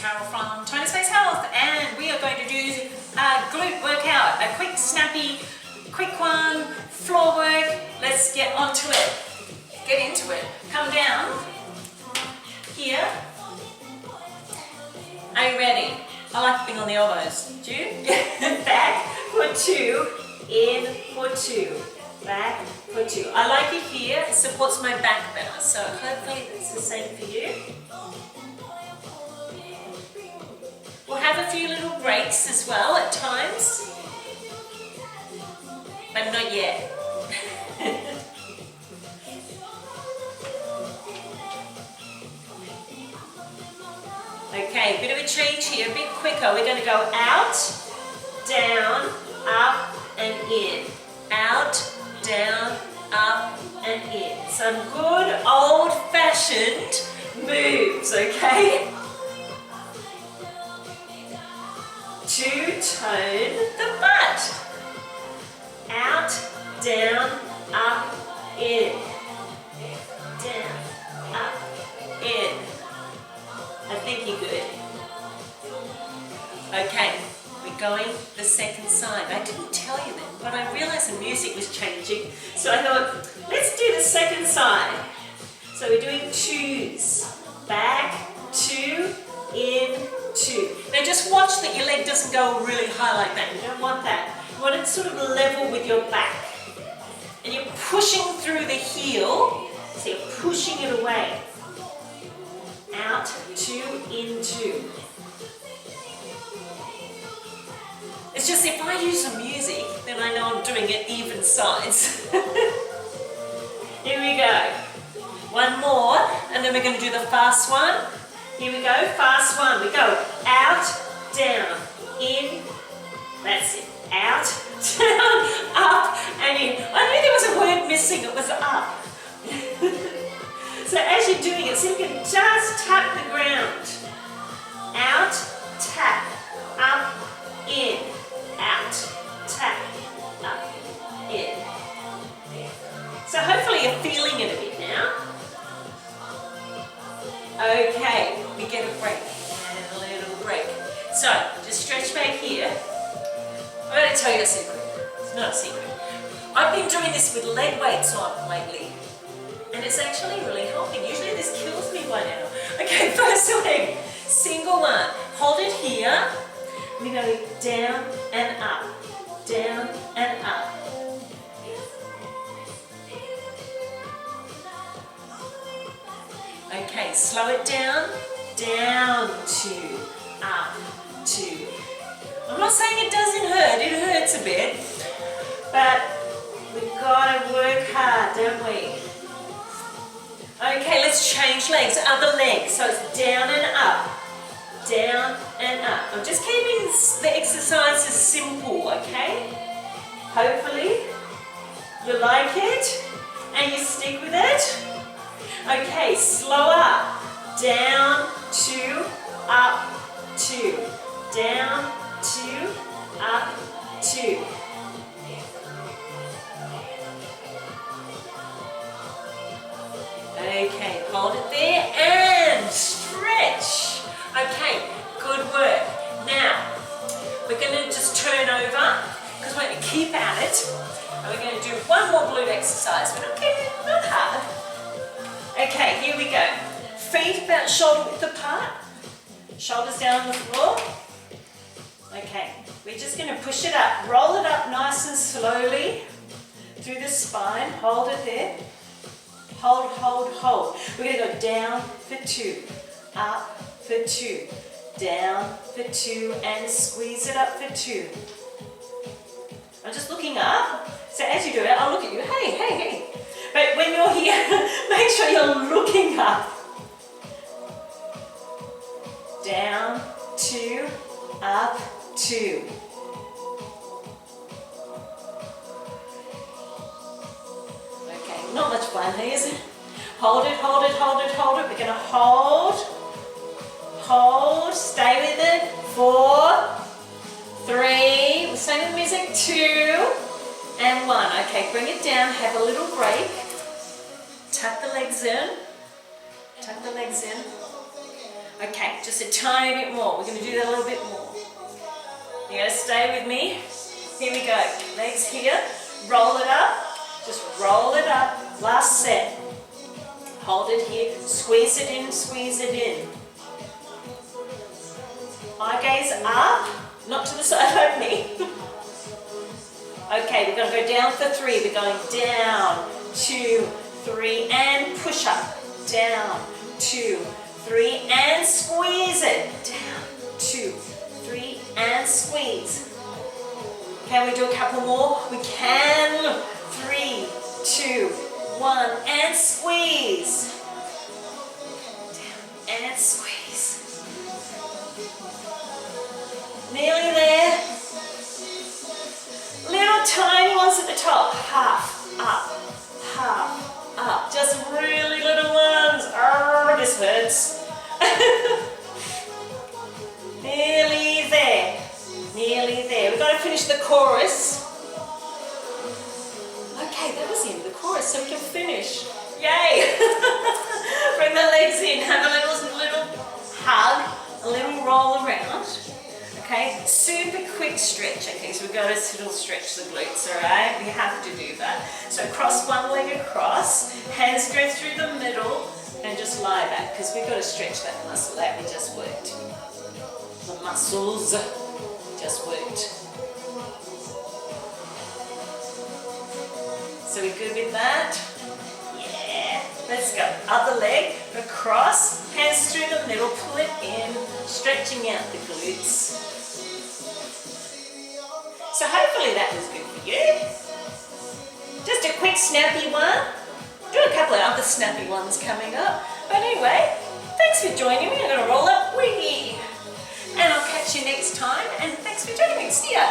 Carol from Tony Space Health, and we are going to do a glute workout, a quick, snappy, quick one, floor work. Let's get onto it. Get into it. Come down here. Are you ready? I like being on the elbows. Do you? Back for two, in for two, back for two. I like it here. It supports my back better, so hopefully it's the same for you. We'll have a few little breaks as well at times, but not yet. Okay, bit of a change here, a bit quicker. We're going to go out, down, up and in. Out, down, up and in. Some good old-fashioned moves, okay? To tone the butt. Out, down, up, in. Down, up, in. I think you're good. Okay, we're going the second side. I didn't tell you that, but I realized the music was changing. So I thought, let's do the second side. So we're doing twos. Back, two, in, two. Now just watch that your leg doesn't go really high like that. You don't want that. You want it sort of level with your back. And you're pushing through the heel, so you're pushing it away. Out, two, in, two. It's just if I use the music, then I know I'm doing it even sides. Here we go. One more, and then we're going to do the fast one. Here we go, fast one. We go out, down, in. That's it. Out, down, up, and in. I knew there was a word missing. It was up. So as you're doing it, so you can just tap the ground. Out, tap, up, in. Out, tap, up, in. So hopefully you're feeling it a bit now. Okay, we get a break and a little break. So just stretch back here. I'm going to tell you a secret. It's not a secret. I've been doing this with leg weights on lately. And it's actually really helping. Usually this kills me by now. Okay, first leg, single one. Hold it here. We go down and up, down and up. Okay, slow it down, down, two, up, two. I'm not saying it doesn't hurt, it hurts a bit, but we've got to work hard, don't we? Okay, let's change legs, other leg. So it's down and up, down and up. I'm just keeping the exercises simple, okay? Hopefully you like it and you stick with it. Okay, slow up, down, two, up, two, down, two, up, two. Okay, hold it there and stretch. Okay, good work. Now, we're going to just turn over because we're going to keep at it. And we're going to do one more glute exercise. We're not keeping it not hard. Okay, here we go. Feet about shoulder width apart. Shoulders down on the floor. Okay, we're just going to push it up. Roll it up nice and slowly through the spine. Hold it there. Hold, hold, hold. We're going to go down for two, up for two, down for two, and squeeze it up for two. I'm just looking up. So as you do it, I'll look at you. Hey, hey, hey. But when you're here, make sure you're looking up. Down, two, up, two. Okay, not much fun here, is it? Hold it, hold it, hold it, hold it. We're going to hold, hold, stay with it. 4, 3, we're staying with the music. 2, and 1. Okay, bring it down, have a little break. Tuck the legs in. Tuck the legs in. Okay, just a tiny bit more. We're going to do that a little bit more. You're going to stay with me. Here we go. Legs here. Roll it up. Just roll it up. Last set. Hold it here. Squeeze it in, squeeze it in. Eye gaze up, not to the side only. Okay, we're going to go down for 3. We're going down, 2, 3, and push up. Down, 2, 3, and squeeze it. Down, 2, 3, and squeeze. Can we do a couple more? We can. 3, 2, 1, and squeeze. Down, and squeeze. Nearly there. Little tiny ones at the top. Half up, half up. Just really little ones. Oh, this hurts. Nearly there. Nearly there. We've got to finish the chorus. Okay, that was the end of the chorus, so we can finish. Yay! Bring the legs in. Have a little hug, a little roll around. Okay, super quick stretch. Okay, so we've got to little stretch the glutes, all right? We have to do that. So cross one leg across, hands go through the middle, and just lie back, because we've got to stretch that muscle that we just worked. The muscles just worked. So we're good with that? Yeah. Let's go. Other leg, across, hands through the middle, pull it in, stretching out the glutes. So hopefully that was good for you. Just a quick snappy one. Do a couple of other snappy ones coming up. But anyway, thanks for joining me. I'm going to roll up. Wee! And I'll catch you next time. And thanks for joining me. See ya.